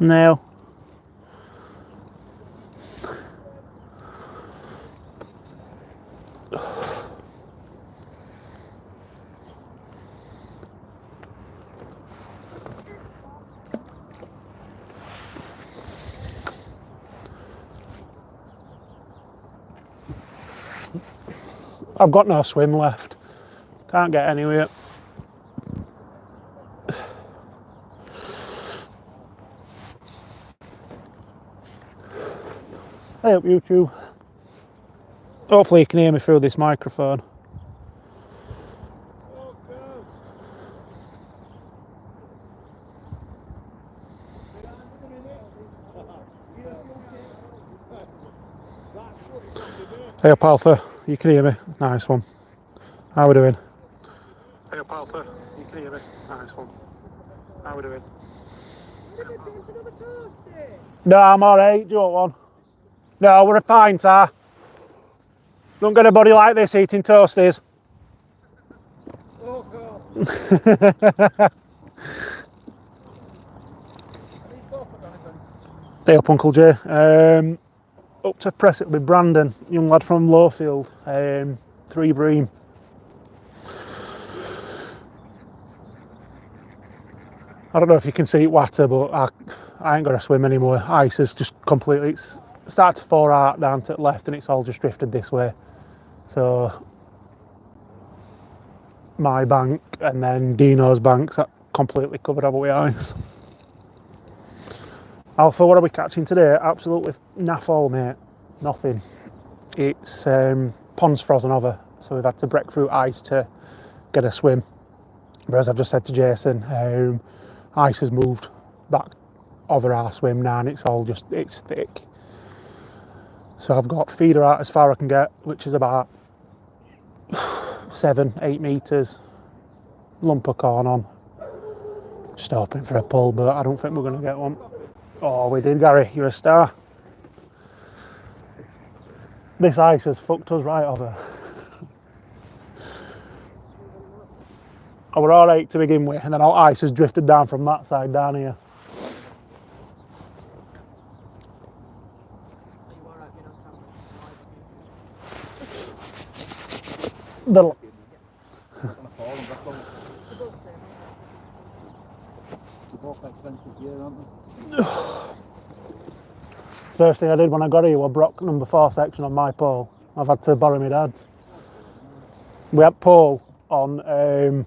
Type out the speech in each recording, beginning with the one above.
No. I've got no swim left. Can't get anywhere. Hey up YouTube. Hopefully you can hear me through this microphone. Hey up Alpha, you can hear me? Nice one. How we doing? Hey up Alpha, you can hear me? Nice one. How we doing? No, I'm alright, do you want one? No, we're fine, sir. Don't get a body like this eating toasties. Oh God. Hey up Uncle Jay. Up to press it with Brandon, young lad from Lowfield, 3 bream. I don't know if you can see it water, but I ain't got to swim anymore. Ice is just completely, it's started to fall out down to the left and it's all just drifted this way. So my bank and then Dino's bank's completely covered over with ice. Alpha, what are we catching today? Absolutely naff all, mate. Nothing. It's pond's frozen over, so we've had to break through ice to get a swim. Whereas I've just said to Jason, ice has moved back over our swim now and it's all just, it's thick. So I've got feeder out as far as I can get, which is about 7-8 metres. Lump of corn on. Just hoping for a pull, but I don't think we're going to get one. Oh, we did, Gary. You're a star. This ice has fucked us right over. I were alright to begin with, and then all ice has drifted down from that side down here. The first thing I did when I got here was broke number 4 section on my pole. I've had to borrow my dad's. We had pole on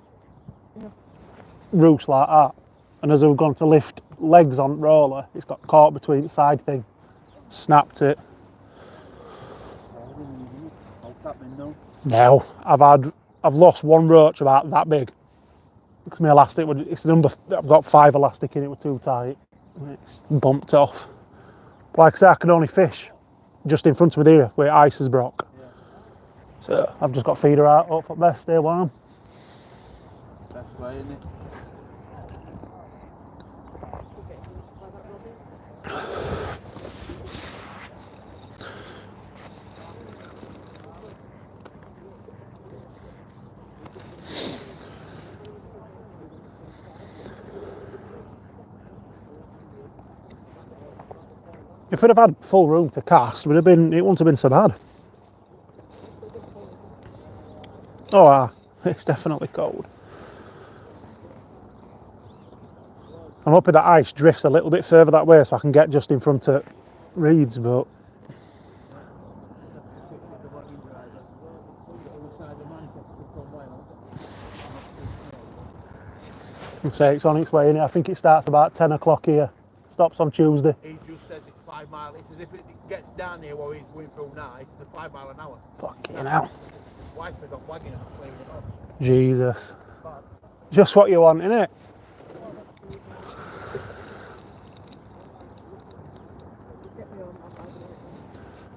roofs like that, and as we were going to lift legs on roller, it's got caught between the side thing, snapped it. No, I've lost one roach about that big. Because my elastic, it's the number, I've got 5 elastic in it, were too tight. It's bumped off. But like I say, I can only fish just in front of me here where ice is broke. Yeah. So I've just got feeder out, hope for the best, stay warm. Best way, isn't it? If we'd have had full room to cast, it wouldn't have been so bad. Oh, it's definitely cold. I'm hoping that ice drifts a little bit further that way so I can get just in front of reeds, but I'd say it's on its way in. I think it starts about 10 o'clock here. Stops on Tuesday. He just says it's 5 miles. It's as if it gets down here where he's going through now. It's the 5 mile an hour. Fucking hell. Wife has got wagging and playing it up. Jesus. Just what you want, innit?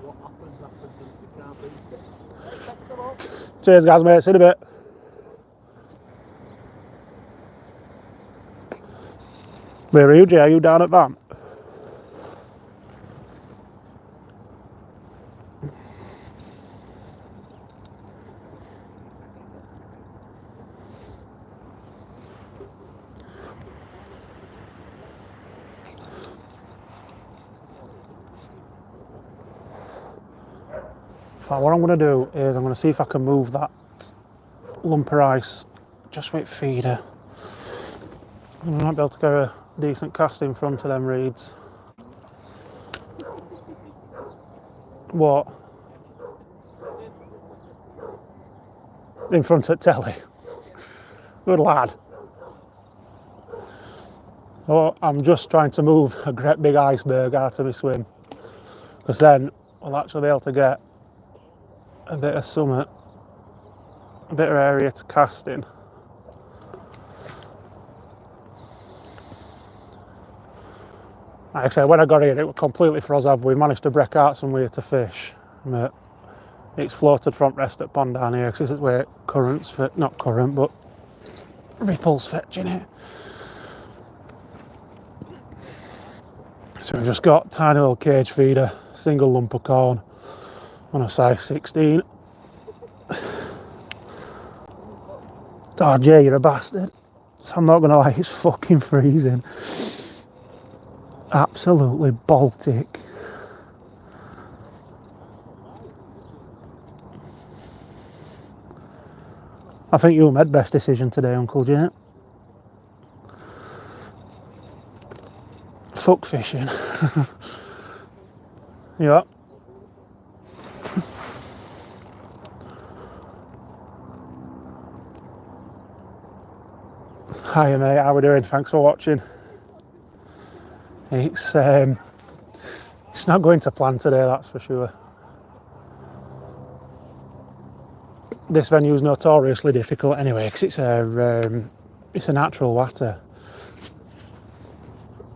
What happens if you can't beat it? Cheers guys, mate. See you in a bit. Where are you, Jay? Are you down at Van? fact, what I'm going to do is I'm going to see if I can move that lump of ice just with feeder. I might be able to get a decent cast in front of them reeds. What? In front of telly. Good lad. Oh, I'm just trying to move a great big iceberg out of my swim, because then we'll actually be able to get a bit of summit, a bit of area to cast in. Like I said, when I got here it was completely froze over. We managed to break out somewhere to fish. But it's floated front rest at pond down here, because this is where currents fit, not current, but ripples fetching it. So we've just got tiny little cage feeder, single lump of corn on a size 16. Oh Jay, you're a bastard. So I'm not gonna lie, it's fucking freezing. Absolutely Baltic. I think you made best decision today, Uncle Jay. Fuck fishing. Yeah. Hiya mate, how we doing? Thanks for watching. It's not going to plan today, that's for sure. This venue is notoriously difficult anyway, because it's a natural water.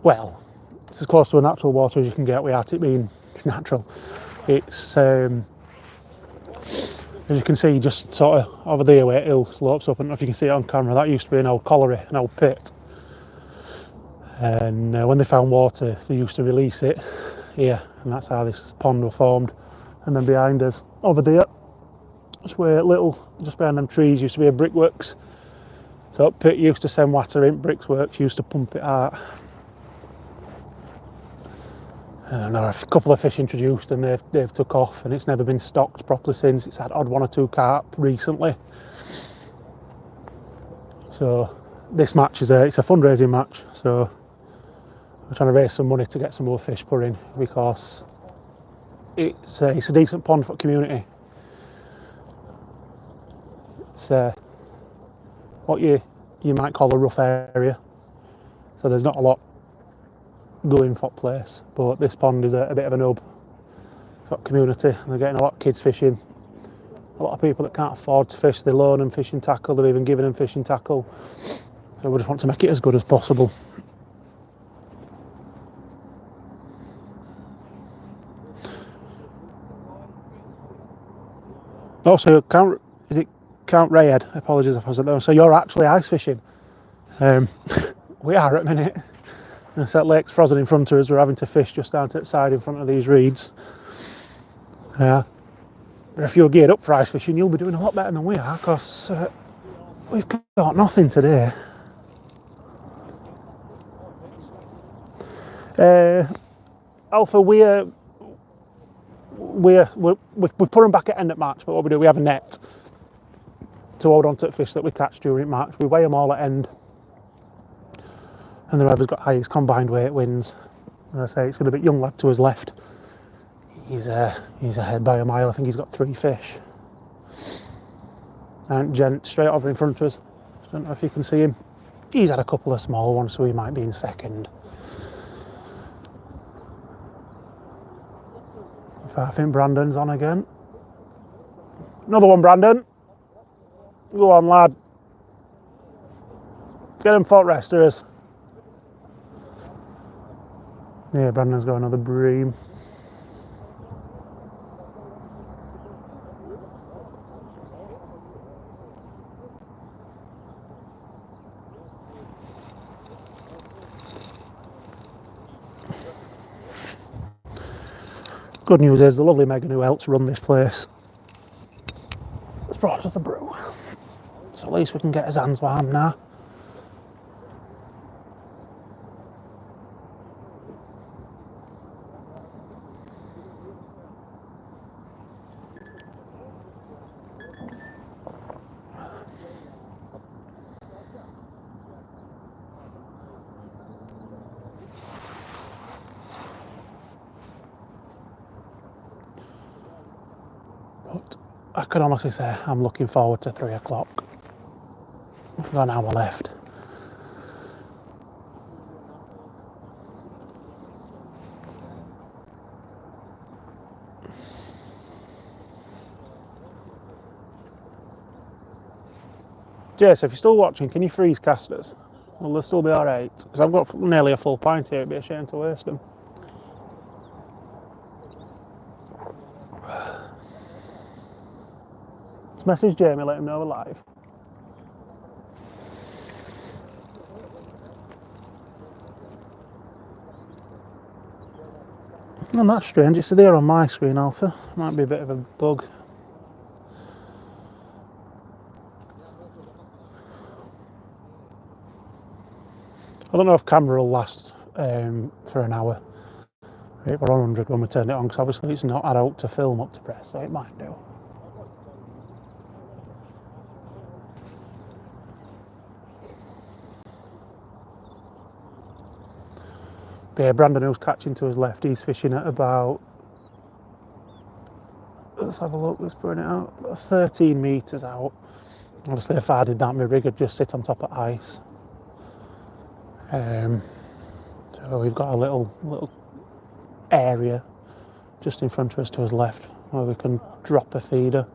Well, it's as close to a natural water as you can get without it being natural. It's as you can see, just sort of over there where it hill slopes up. I don't know if you can see it on camera. That used to be an old colliery, an old pit. And when they found water, they used to release it here, and that's how this pond was formed. And then behind us, over there, just where just behind them trees, used to be a brickworks. So pit used to send water in, brickworks used to pump it out. And there are a couple of fish introduced, and they've took off, and it's never been stocked properly since. It's had odd 1 or 2 carp recently. So this match it's a fundraising match. So we're trying to raise some money to get some more fish put in, because it's a decent pond for the community. It's what you might call a rough area, so there's not a lot going for place, but this pond is a bit of an hub for the community. They're getting a lot of kids fishing, a lot of people that can't afford to fish, they loan them fishing tackle, they've even given them fishing tackle, so we just want to make it as good as possible. Also, Count Rayhead, apologies if I said that. So you're actually ice fishing. We are at the minute. And that lake's frozen in front of us. We're having to fish just down to the side in front of these reeds. Yeah. But if you're geared up for ice fishing, you'll be doing a lot better than we are, because we've got nothing today. Alpha, we put them back at end of March, but what we do, we have a net to hold on to the fish that we catch during March. We weigh them all at end, and whoever's got highest combined weight wins. As I say, it's got a bit young lad to his left. He's ahead by a mile. I think he's got 3 fish. And gent straight over in front of us. I don't know if you can see him. He's had a couple of small ones, so he might be in second. I think Brandon's on again. Another one, Brandon. Go on, lad. Get him foot resters. Yeah, Brandon's got another bream. Good news is the lovely Megan, who helps run this place, has brought us a brew. So at least we can get his hands warm now. I can honestly say I'm looking forward to 3 o'clock. We've got an hour left. Jace, if you're still watching, can you freeze casters? Will they still be alright? Because I've got nearly a full pint here, it'd be a shame to waste them. Let's message Jamie, let him know we're live. And that's strange, it's there on my screen, Alpha. Might be a bit of a bug. I don't know if camera will last for an hour. We're on 100 when we turn it on, because obviously it's not adult to film up to press, so it might do. But yeah, Brandon, who's catching to his left, he's fishing at about, let's have a look, let's put it out, about 13 metres out. Obviously if I did that, my rig would just sit on top of ice. So we've got a little area just in front of us to his left where we can drop a feeder.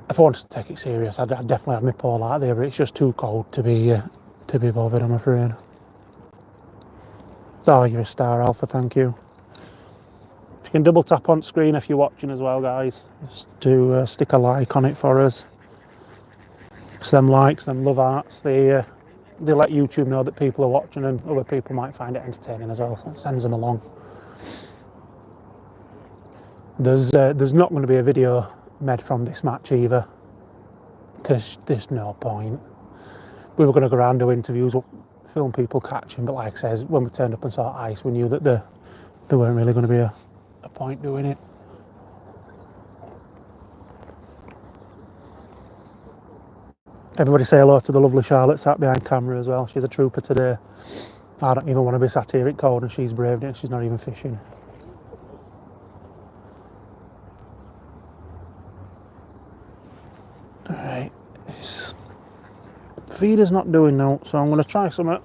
If I wanted to take it serious, I'd definitely have my pole out there, but it's just too cold to be bothered, I'm afraid. Oh, you're a star, Alpha, thank you. If you can double tap on screen if you're watching as well, guys, just to stick a like on it for us. So them likes, them love hearts, they let YouTube know that people are watching, and other people might find it entertaining as well, so it sends them along. There's not going to be a video made from this match either, because there's no point. We were going to go around do interviews, film people catching, but like I says, when we turned up and saw ice, we knew that there weren't really going to be a point doing it. Everybody say hello to the lovely Charlotte sat behind camera as well. She's a trooper today. I don't even want to be sat here at cold and she's braved it. She's not even fishing. Alright. Feeder's not doing now, so I'm going to try something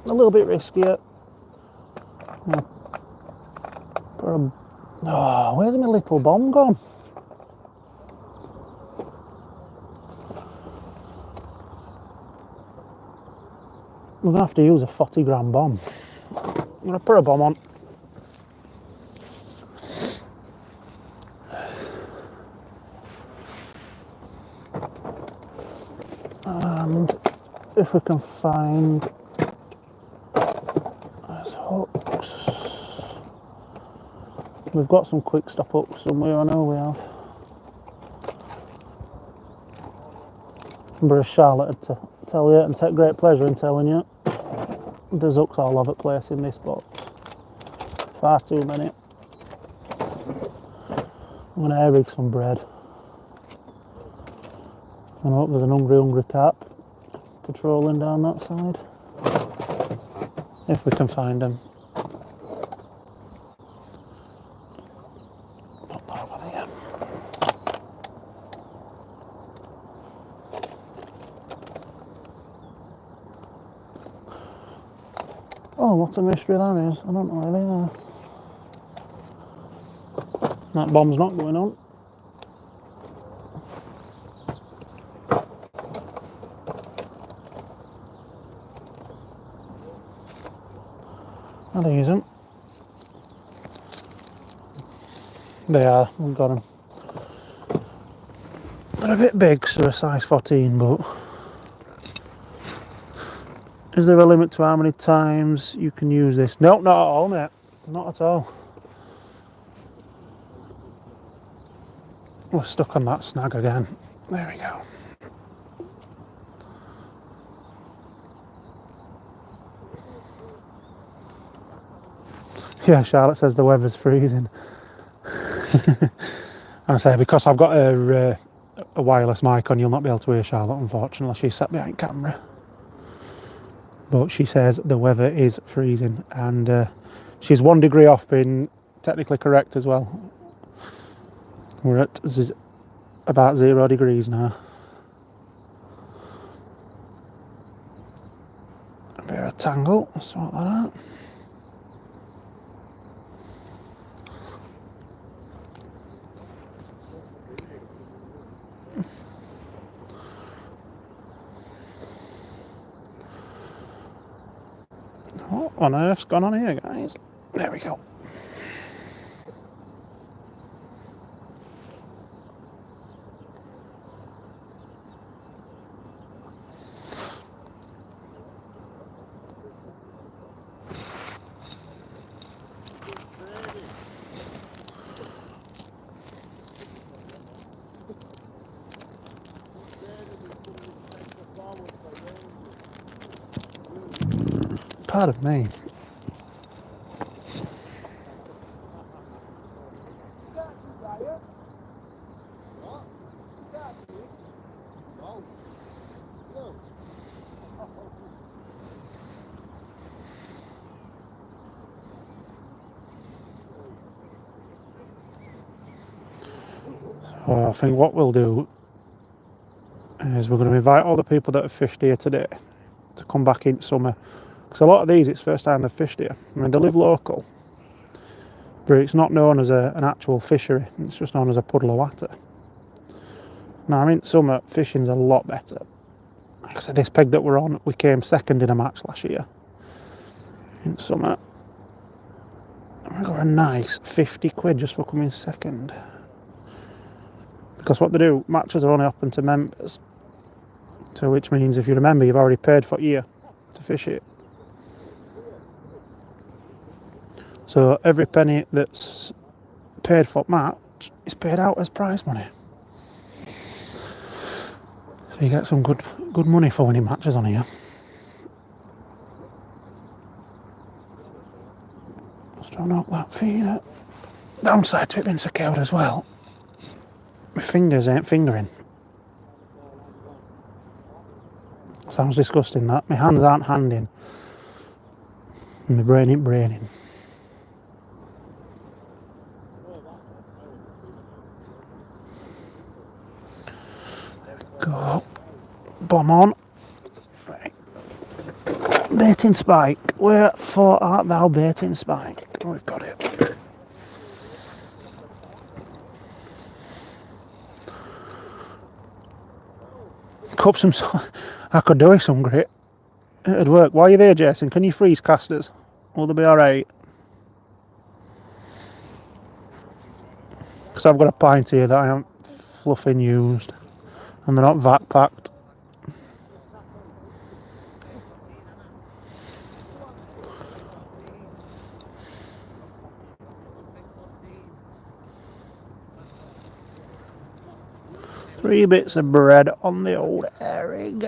a little bit riskier. Oh, where's my little bomb gone? We're going to have to use a 40 gram bomb. I'm going to put a bomb on. And if we can find there's hooks. We've got some quick stop hooks somewhere, I know we have. Remember, as Charlotte had to tell you and take great pleasure in telling you, there's hooks all over the place in this box. Far too many. I'm going to air rig some bread. And I hope there's an hungry carp patrolling down that side. If we can find them. Put that over there. Oh, what a mystery that is. I don't really know. That bomb's not going on. I'll use them. They are, we've got them. They're a bit big, so a size 14, but is there a limit to how many times you can use this? No, not at all, mate. Not at all. We're stuck on that snag again. There we go. Yeah, Charlotte says the weather's freezing. I say, because I've got a wireless mic on, you'll not be able to hear Charlotte, unfortunately. She's sat behind camera. But she says the weather is freezing, and she's 1 degree off being technically correct as well. We're at about 0 degrees now. A bit of a tangle, let's sort that out. What on earth's gone on here, guys? There we go. Pardon me. So I think what we'll do is we're going to invite all the people that have fished here today to come back in summer. Because a lot of these, it's first time they've fished here. I mean, they live local, but it's not known as an actual fishery. It's just known as a puddle of water. Now, I mean, summer fishing's a lot better. Like I said, this peg that we're on, we came second in a match last year in summer. And we got a nice 50 quid just for coming second. Because what they do, matches are only open to members. So which means if you're a member, you've already paid for a year to fish it. So every penny that's paid for match is paid out as prize money. So you get some good money for winning matches on here. Just don't knock that feeder. Downside to it being secured as well, my fingers ain't fingering. Sounds disgusting that. My hands aren't handing. And my brain ain't braining. Go. Bomb on. Right. Baiting spike. Wherefore art thou baiting spike? Oh, we've got it. Cup some. I could do with some grit. It'd work. While you're there, Jason, can you freeze casters? Will they be alright? Because I've got a pint here that I am fluffing used. And they're not vac packed. Three bits of bread on the old herring.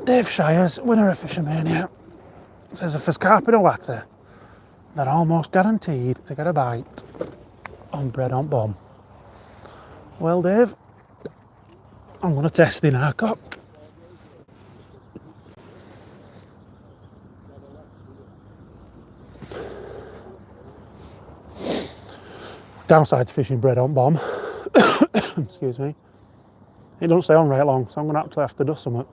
Dave Shires, winner of Fishermania, says if there's carp in a water, they're almost guaranteed to get a bite on bread on bomb. Well, Dave, I'm going to test the narcock. Downside to fishing bread on bomb, excuse me, it don't stay on right long, so I'm going to actually have to do something.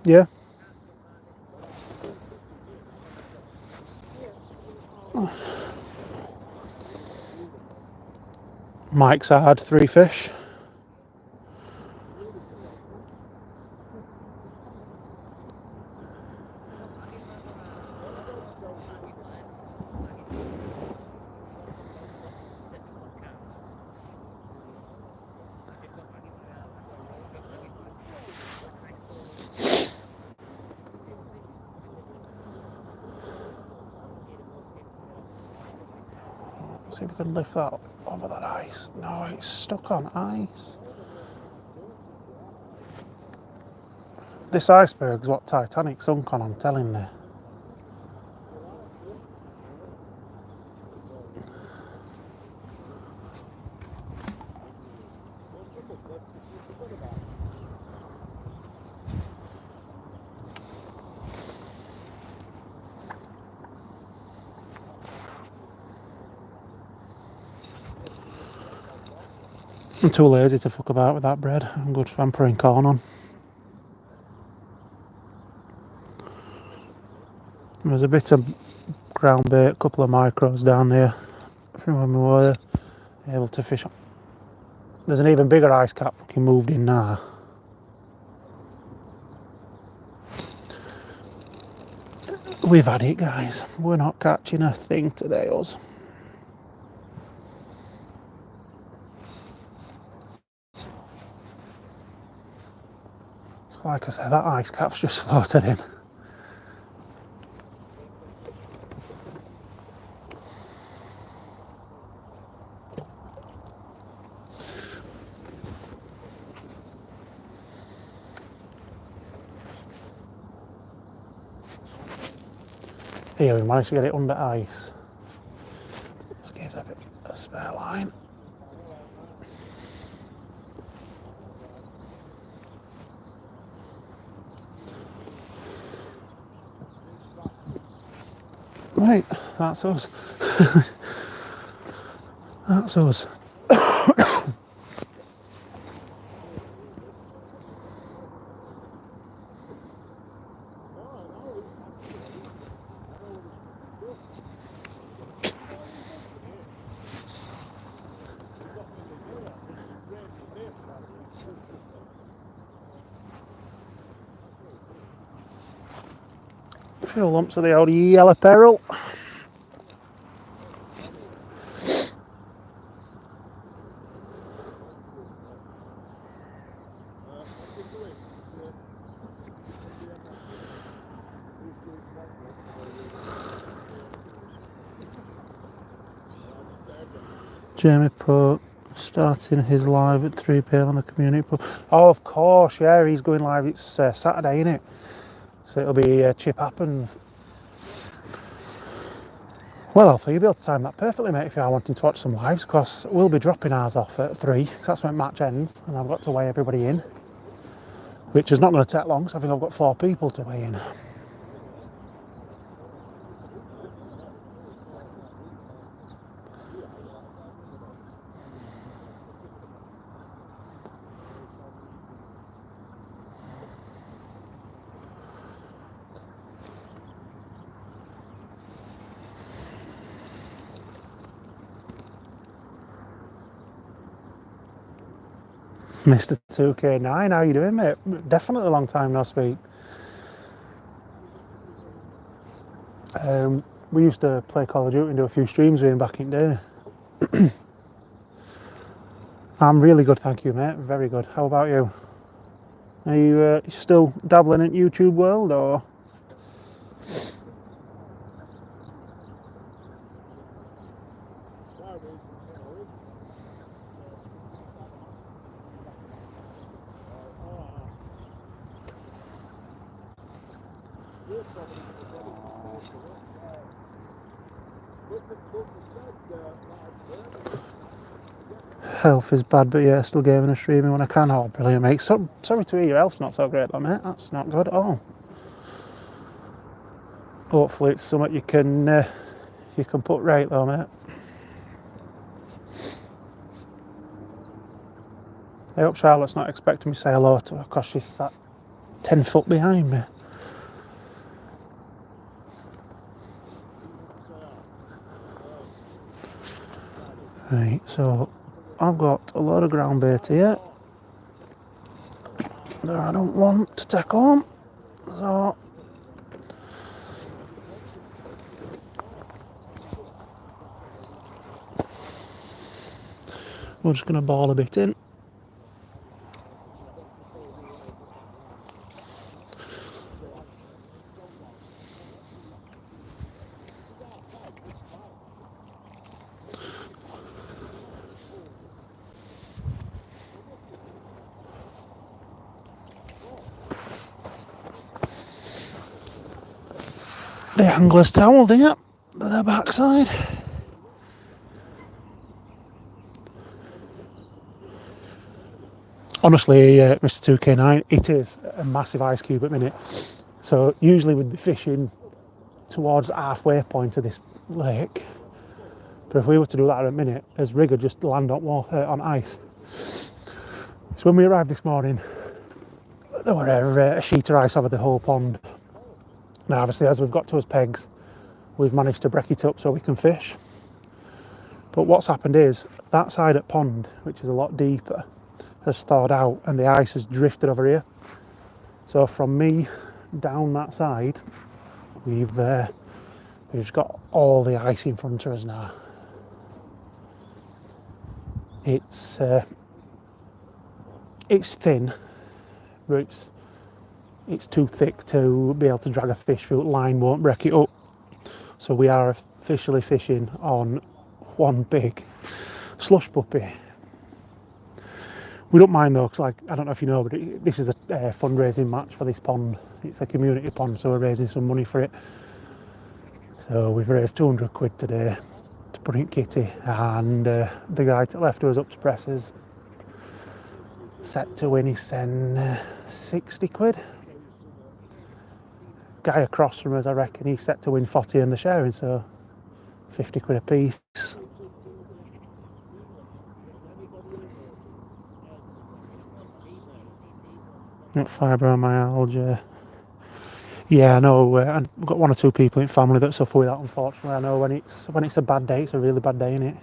Yeah. Mike's had 3 fish. See if we can lift that over that ice. No, it's stuck on ice. This iceberg's what Titanic sunk on, I'm telling you. I'm too lazy to fuck about with that bread. I'm good for pouring corn on. There's a bit of ground bait, a couple of micros down there from when we were able to fish on. There's an even bigger ice cap fucking moved in now. We've had it, guys. We're not catching a thing today, us. Like I said, that ice cap's just floated in. Here, we managed to get it under ice. Let's get a bit of spare line. Right, that's us. That's us. A few lumps of the old yellow peril. Jamie Pope starting his live at 3 PM on the community pub. Oh, of course, yeah, he's going live. It's Saturday, isn't it? So it'll be Chip Happens. Well, Alpha, you'll be able to time that perfectly, mate, if you are wanting to watch some lives, because we'll be dropping ours off at 3, because that's when match ends, and I've got to weigh everybody in, which is not going to take long, so I think I've got 4 people to weigh in. Mr. 2K9, how you doing, mate? Definitely a long time no speak. We used to play Call of Duty and do a few streams with him back in the day. I'm really good, thank you, mate. Very good. How about you? Are you still dabbling in YouTube world, or? Health is bad, but yeah, still gaming and streaming when I can. Oh, brilliant, mate. So, sorry to hear your health's not so great, though, mate. That's not good at all. Hopefully, it's something you can put right, though, mate. I hope Charlotte's not expecting me to say hello to her, because she's sat 10 foot behind me. Right, so I've got a lot of ground bait here that I don't want to take home, so we're just going to ball a bit in. The angler's towel there, the backside. Honestly, Mr. 2K9, it is a massive ice cube at the minute. So usually we'd be fishing towards the halfway point of this lake. But if we were to do that at a minute, as rig would just land on water, on ice. So when we arrived this morning, there were a sheet of ice over the whole pond. Now obviously as we've got to us pegs, we've managed to break it up so we can fish. But what's happened is that side of pond, which is a lot deeper, has thawed out and the ice has drifted over here. So from me down that side, we've got all the ice in front of us now. It's thin, but it's too thick to be able to drag a fish through. Line won't break it up. So we are officially fishing on one big slush puppy. We don't mind though, because like, I don't know if you know, but this is a fundraising match for this pond. It's a community pond, so we're raising some money for it. So we've raised 200 quid today to put in kitty, and the guy to the left who was up to presses set to win, he's sent 60 quid. Guy across from us, I reckon he's set to win 40 in the sharing, so 50 quid a piece. Not fibromyalgia. Yeah, I know. I've got one or two people in family that suffer with that. Unfortunately, I know when it's a bad day, it's a really bad day, isn't it?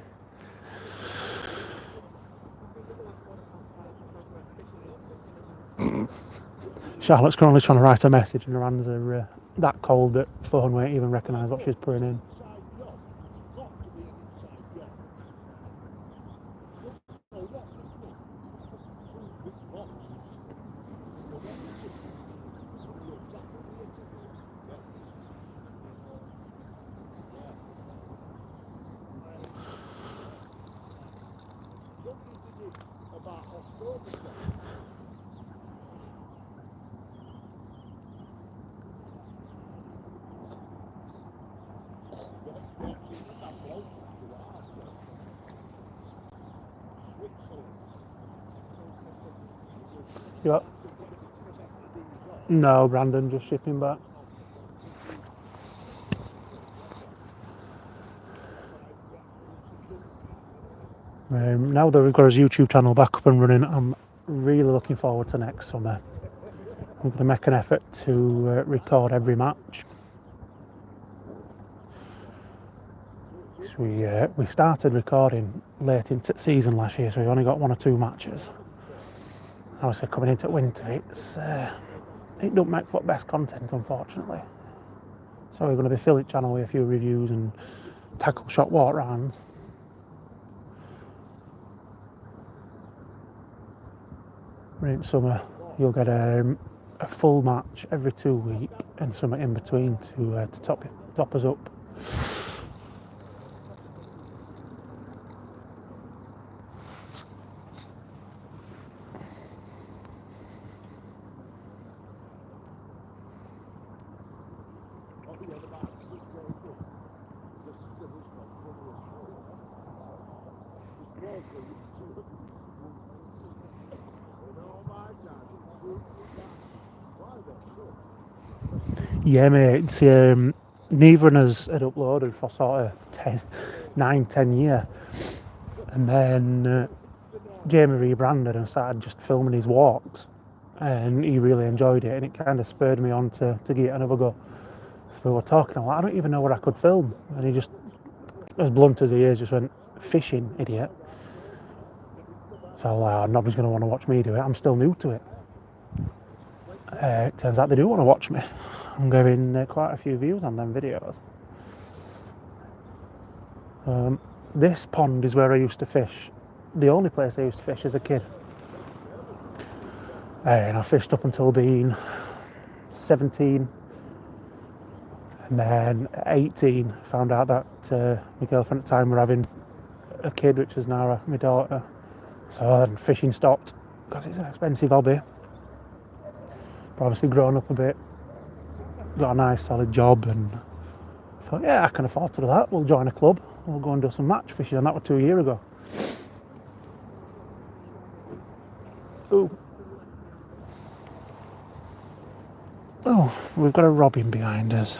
Charlotte's currently trying to write a message, and her hands are that cold that phone won't even recognise what she's putting in. You what? No, Brandon, just shipping back. Now that we've got his YouTube channel back up and running, I'm really looking forward to next summer. I'm going to make an effort to record every match. So we started recording late into season last year, so we only got 1 or 2 matches. Obviously coming into winter, it don't make for best content, unfortunately. So we're going to be filling the channel with a few reviews and tackle shot walk rounds. In summer, you'll get a full match every 2 weeks and something in between to top us up. Yeah, mate, it's, neither of us had uploaded for sort of 9-10 years. And then Jamie rebranded and started just filming his walks. And he really enjoyed it, and it kind of spurred me on to give it another go. So we were talking, I'm like, I don't even know what I could film. And he just, as blunt as he is, just went, fishing, idiot. So I was like, oh, nobody's going to want to watch me do it. I'm still new to it. It turns out they do want to watch me. I'm getting quite a few views on them videos. This pond is where I used to fish. The only place I used to fish as a kid. And I fished up until being 17. And then at 18, found out that my girlfriend at the time were having a kid, which is now my daughter. So then fishing stopped, because it's an expensive hobby. But obviously grown up a bit. Got a nice solid job, and thought, yeah, I can afford to do that. We'll join a club. We'll go and do some match fishing, and that was 2 years ago. Ooh. Oh, we've got a robin behind us.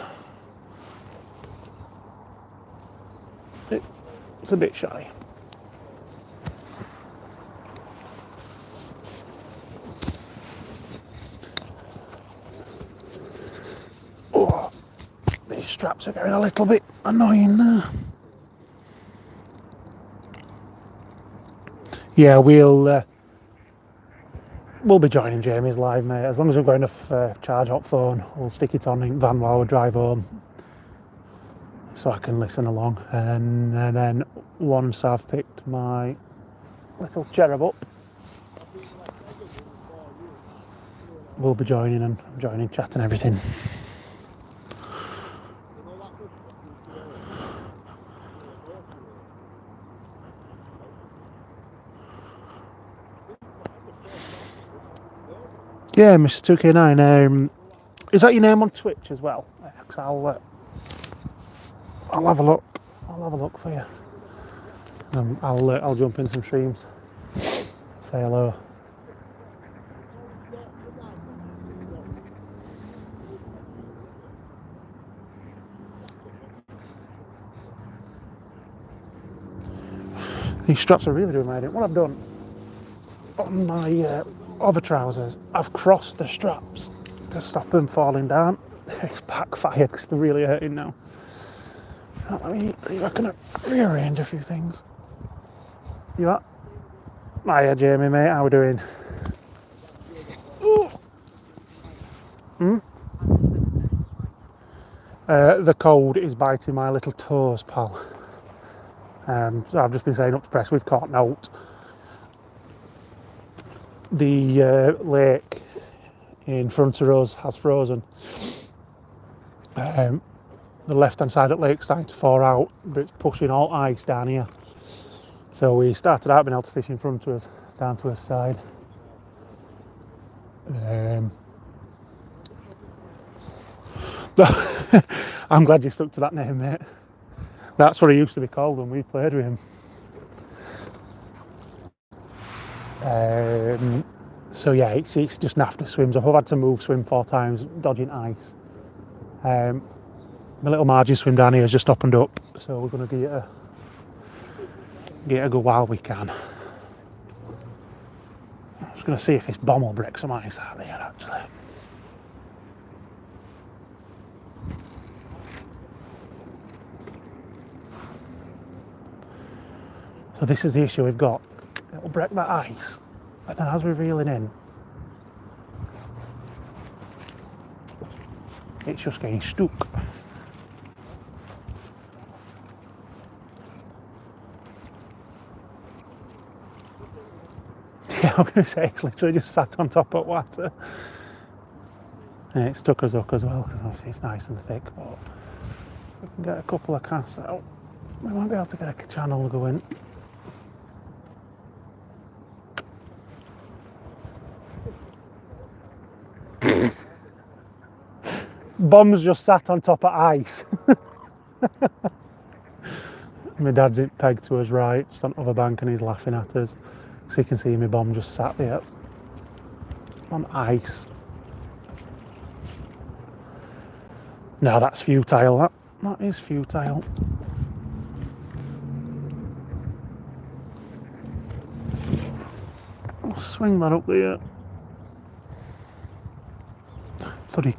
It's a bit shy. These straps are getting a little bit annoying now. Yeah, we'll be joining Jamie's live, mate. As long as we've got enough charge up phone, we'll stick it on in van while we drive home, so I can listen along. And then once I've picked my little cherub up, we'll be joining chat and everything. Yeah, Mr. 2K9. Is that your name on Twitch as well? Because I'll have a look. I'll have a look for you. I'll jump in some streams. Say hello. These straps are really doing my head in. What I've done on my other trousers, I've crossed the straps to stop them falling down. It's backfired because they're really hurting now. Let me see if I can rearrange a few things. You up? Hiya, Jamie, mate. How we doing? The cold is biting my little toes, pal. So I've just been saying up to press, we've caught note. The lake in front of us has frozen. The left hand side of the lake's starting to thaw out, but it's pushing all ice down here. So we started out being able to fish in front of us, down to the side. I'm glad you stuck to that name, mate. That's what he used to be called when we played with him. So yeah, it's just naff to swims up. I've had to swim 4 times, dodging ice. My little margin swim down here has just opened up, so we're going to get a go while we can. I'm just going to see if this bomb will break some ice out there, actually. So this is the issue we've got. It'll break that ice, but then as we're reeling in, it's just getting stuck. Yeah, I'm going to say it's literally just sat on top of water. And it stuck us up as well, because obviously it's nice and thick, but if we can get a couple of casts out, we might be able to get a channel going. Bomb's just sat on top of ice. My dad's pegged to us right, just on the other bank, and he's laughing at us. So you can see my bomb just sat there on ice. No, that's futile. That is futile. I'll swing that up there. Bloody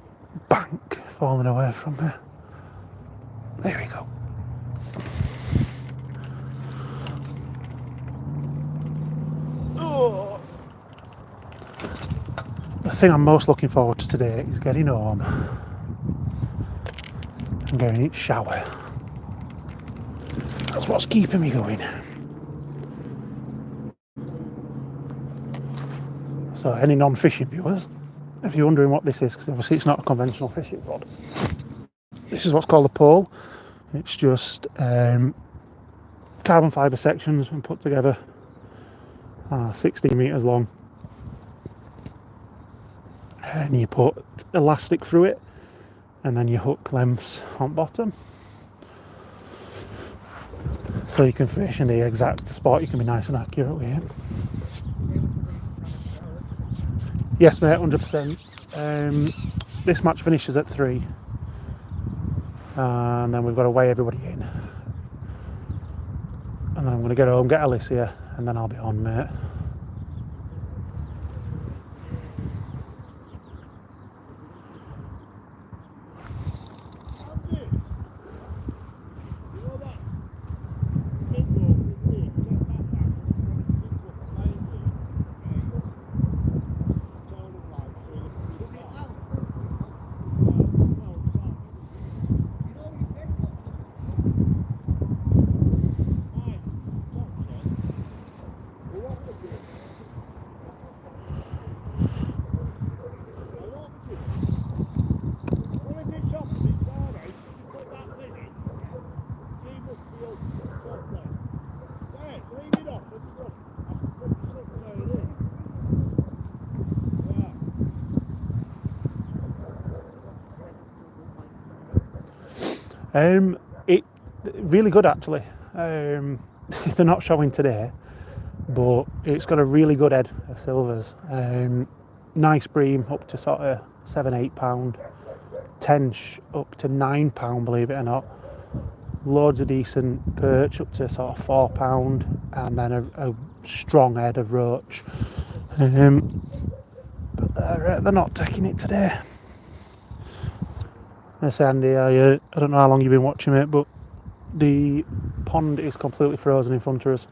bank falling away from me. There we go. Oh. The thing I'm most looking forward to today is getting home and going in shower. That's what's keeping me going. So any non-fishing viewers, if you're wondering what this is, because obviously it's not a conventional fishing rod, this is what's called a pole. It's just carbon fibre sections been put together, 16 metres long, and you put elastic through it, and then you hook lengths on bottom, so you can fish in the exact spot. You can be nice and accurate with it. Yes, mate, 100%. This match finishes at 3, and then we've got to weigh everybody in, and then I'm going to get home, get Alicia, and then I'll be on, mate. It really good actually. They're not showing today, but it's got a really good head of silvers. Nice bream up to sort of £7-8, tench up to £9, believe it or not. Loads of decent perch up to sort of £4, and then a strong head of roach. But they're not taking it today. Yes, Andy, I don't know how long you've been watching it, but the pond is completely frozen in front of us.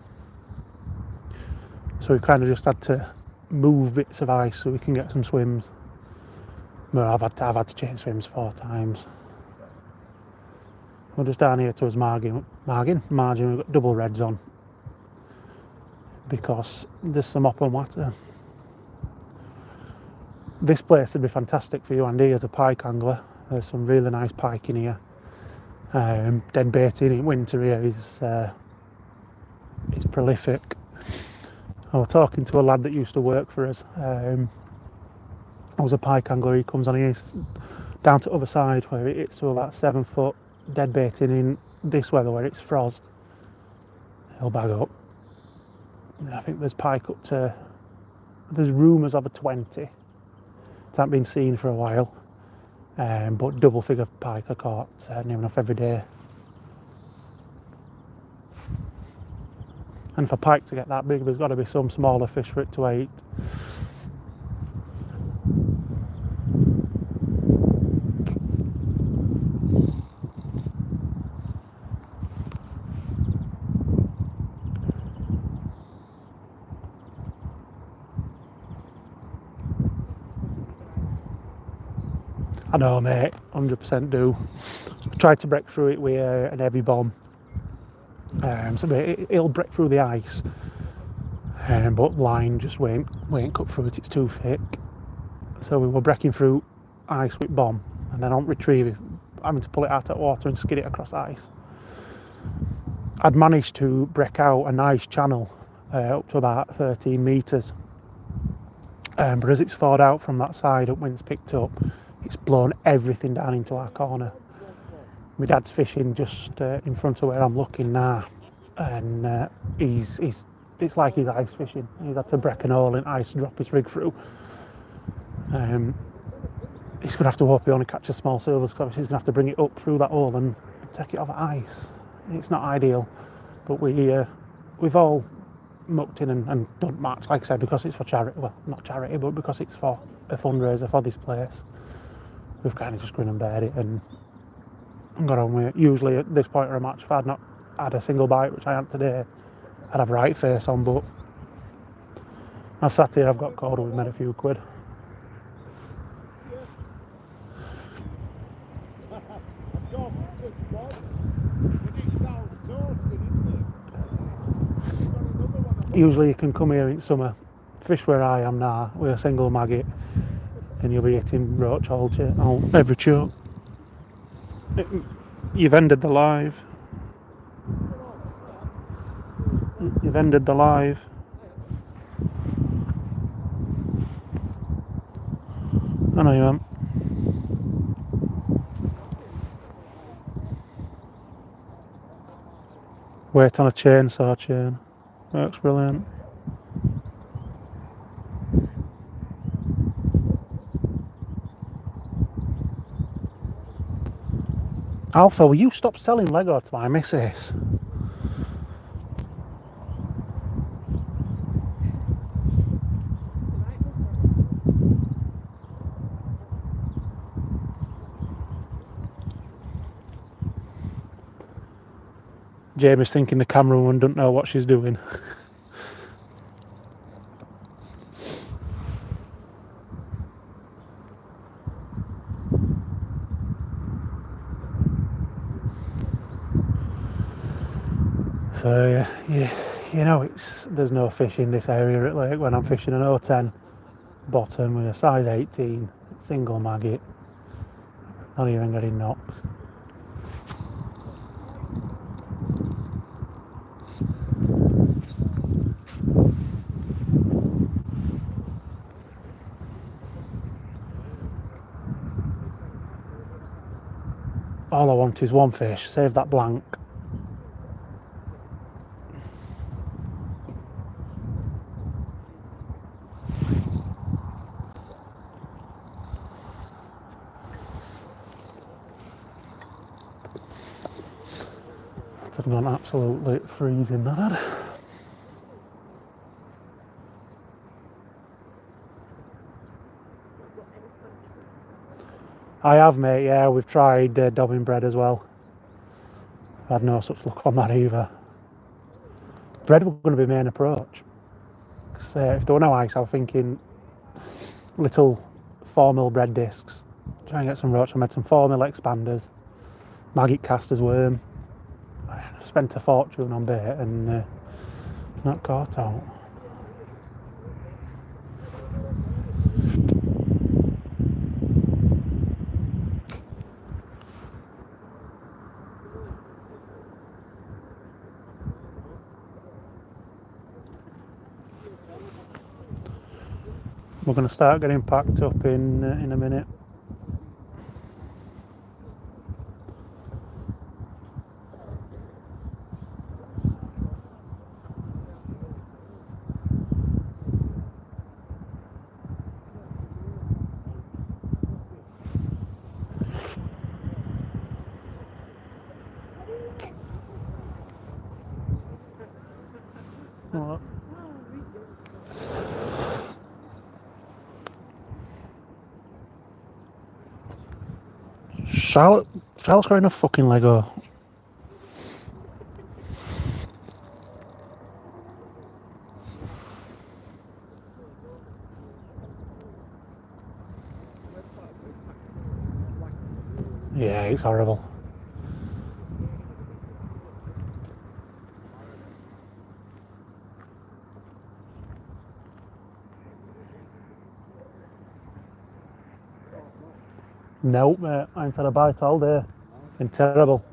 So we've kind of just had to move bits of ice so we can get some swims. Well, I've had to change swims 4 times. We're just down here towards margin. We've got double reds on because there's some open water. This place would be fantastic for you, Andy, as a pike angler. There's some really nice pike in here. Dead baiting in winter here is prolific. I was talking to a lad that used to work for us. I was a pike angler. He comes on here down to the other side where it's to about 7 foot. Dead baiting in this weather where it's frost. He'll bag up. I think there's pike up to. There's rumours of a 20. It hasn't been seen for a while. But double figure pike are caught near enough every day. And for pike to get that big, there's got to be some smaller fish for it to eat. I know, mate, 100% do. I tried to break through it with an heavy bomb. So it'll break through the ice, but line just won't cut through it, it's too thick. So we were breaking through ice with bomb, and then on retrieve, having to pull it out of water and skid it across ice. I'd managed to break out a nice channel up to about 13 metres, but as it's thawed out from that side, up wind's picked up, it's blown everything down into our corner. My dad's fishing just in front of where I'm looking now, and it's like he's ice fishing. He's had to break an hole in ice, drop his rig through. He's going to have to hope he only catches small silvers, because obviously he's going to have to bring it up through that hole and take it off ice. It's not ideal, but we've all mucked in and done much, like I said, because it's for charity. Well, not charity, but because it's for a fundraiser for this place. We've kind of just grin and bear it and got on with it. Usually at this point of a match, if I'd not had a single bite, which I had today, I'd have right face on, but I've sat here, I've got caught, we've made a few quid. Usually you can come here in summer, fish where I am now, with a single maggot, and you'll be hitting roach every choke. You've ended the live. You've ended the live. I know you haven't. Weight on a chainsaw chain. Works brilliant. Alpha, will you stop selling Lego to my missus? Jamie's thinking the camerawoman doesn't know what she's doing. So yeah, you know, there's no fish in this area at Lake when I'm fishing an 010 bottom with a size 18 single maggot, not even getting knocked. All I want is one fish, save that blank. It's gone absolutely freezing, that had. I have, mate, yeah, we've tried dobbing bread as well. Had no such luck on that either. Bread was going to be main approach. If there were no ice, I was thinking little 4mm bread discs. Try and get some roach. I made some 4mm expanders, maggot casters, worm. I spent a fortune on bait and not caught out. We're going to start getting packed up in a minute. What? Charlotte's got enough fucking Lego. Yeah, it's horrible. Nope, mate. I ain't had a bite all day. Been terrible.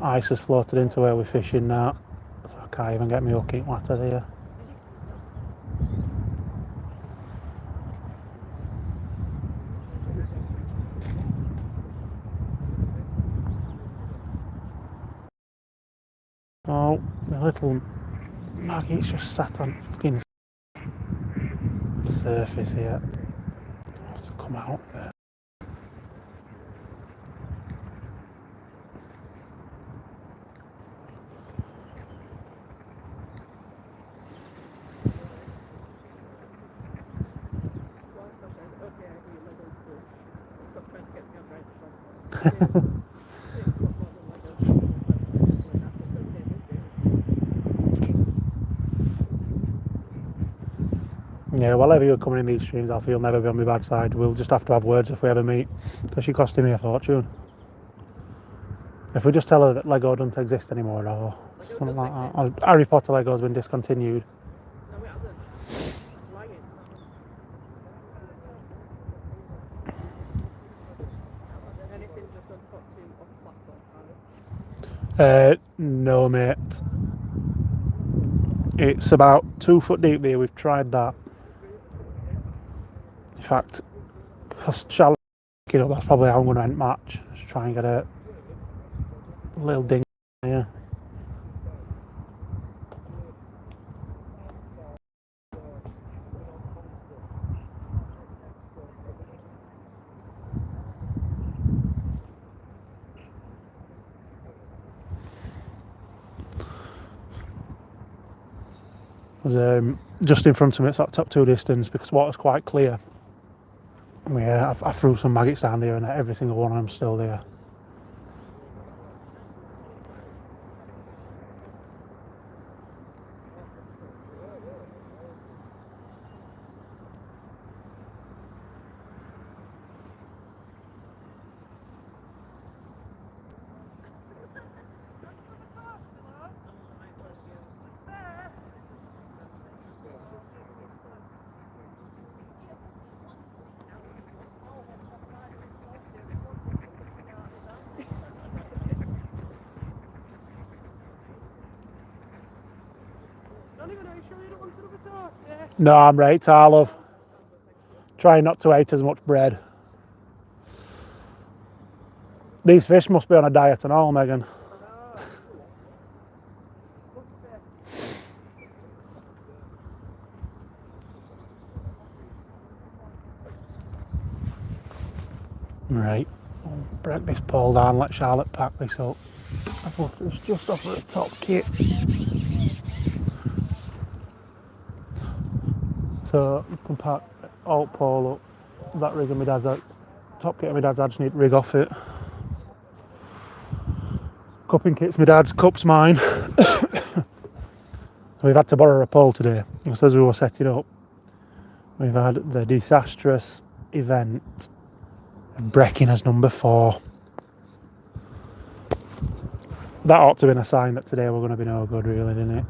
Ice has floated into where we're fishing now, so I can't even get my hooking ladder here. Oh, my little maggot's just sat on fucking surface here. I have to come out there. Yeah, whenever you're coming in these streams, I feel never be on my bad side. We'll just have to have words if we ever meet, because you're costing me a fortune. If we just tell her that Lego doesn't exist anymore or something like that, or Harry Potter Lego's been discontinued. No, mate. It's about 2 foot deep here. We've tried that. In fact, because Charlotte, that's probably how I'm going to end match. Just try and get a little ding here. There's just in front of me, it's that top 2 distance because water's quite clear. Yeah, I threw some maggots down there and every single one of them's still there. No, I'm right, I love. Trying not to eat as much bread. These fish must be on a diet and all, Megan. Right, we'll break this pole down, let Charlotte pack this up. I've left this just off at the top kit. So you can pack alt pole up, that rig of my dad's out. Top kit of my dad's, I just need to rig off it. Cupping kit's my dad's, cup's mine. We've had to borrow a pole today, just as we were setting up. We've had the disastrous event of breaking as number 4. That ought to have been a sign that today we're going to be no good, really, didn't it?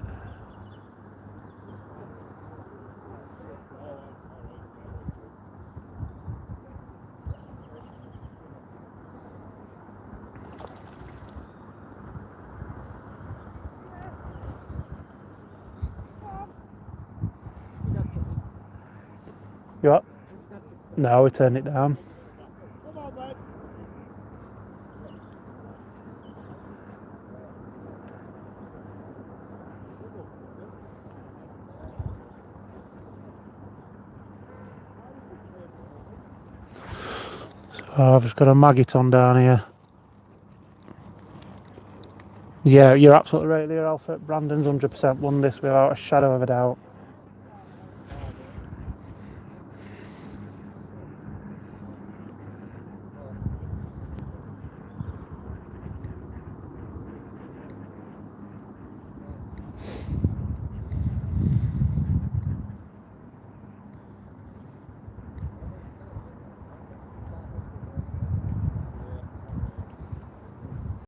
You what? No, we turned it down. So I've just got a maggot on down here. Yeah, you're absolutely right there, Alfred. Brandon's 100% won this without a shadow of a doubt.